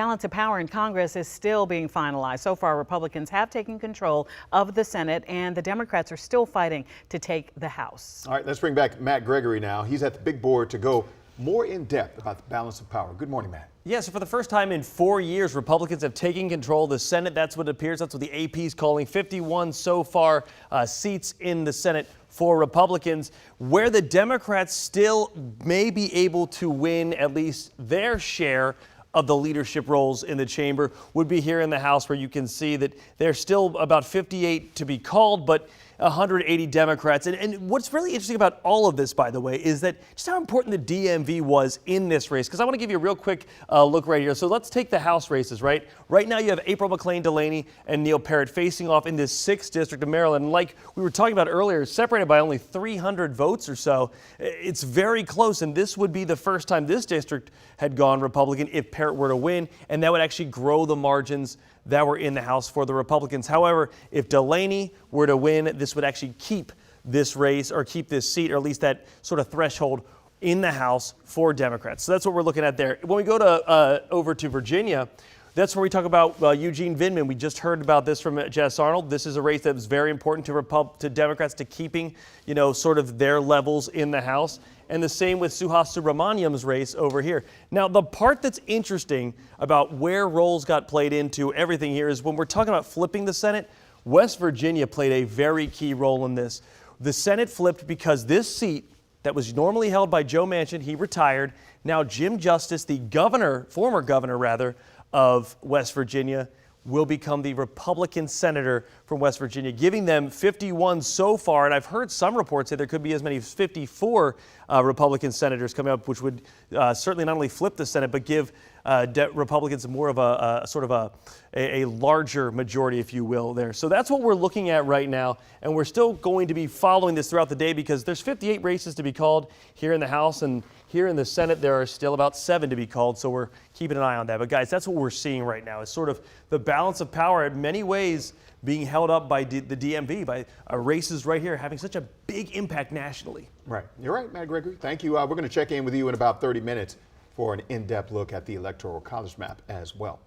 Balance of power in Congress is still being finalized. So far, Republicans have taken control of the Senate, and the Democrats are still fighting to take the House. All right, let's bring back Matt Gregory now. He's at the big board to go more in depth about the balance of power. Good morning, Matt. Yeah, so for the first time in 4 years, Republicans have taken control of the Senate. That's what it appears. That's what the AP is calling 51 so far seats in the Senate for Republicans, where the Democrats still may be able to win at least their share of the leadership roles in the chamber would be here in the House, where you can see that there's still about 58 to be called, but 180 Democrats. And what's really interesting about all of this, by the way, is that just how important the DMV was in this race. Because I want to give you a real quick look right here. So let's take the House races, right? Right now you have April McClain Delaney and Neil Parrott facing off in this 6th district of Maryland. And like we were talking about earlier, separated by only 300 votes or so. It's very close, and this would be the first time this district had gone Republican if Parrott were to win, and that would actually grow the margins that were in the House for the Republicans. However, if Delaney were to win, this would actually keep this race, or keep this seat, or at least that sort of threshold in the House for Democrats. So that's what we're looking at there. When we go to over to Virginia, that's where we talk about Eugene Vindman. We just heard about this from Jess Arnold. This is a race that was very important to Democrats, to keeping, sort of their levels in the House. And the same with Suhas Subramaniam's race over here. Now, the part that's interesting about where roles got played into everything here is when we're talking about flipping the Senate, West Virginia played a very key role in this. The Senate flipped because this seat that was normally held by Joe Manchin, he retired. Now Jim Justice, the former governor of West Virginia, will become the Republican senator from West Virginia, giving them 51 so far. And I've heard some reports say there could be as many as 54 Republican senators coming up, which would certainly not only flip the Senate, but give Republicans more of a larger majority, if you will, there. So that's what we're looking at right now. And we're still going to be following this throughout the day, because there's 58 races to be called here in the House, and here in the Senate, there are still about 7 to be called, so we're keeping an eye on that. But guys, that's what we're seeing right now, is sort of the balance of power in many ways being held up by the DMV, by races right here having such a big impact nationally. Right. You're right, Matt Gregory. Thank you. We're going to check in with you in about 30 minutes for an in-depth look at the Electoral College map as well.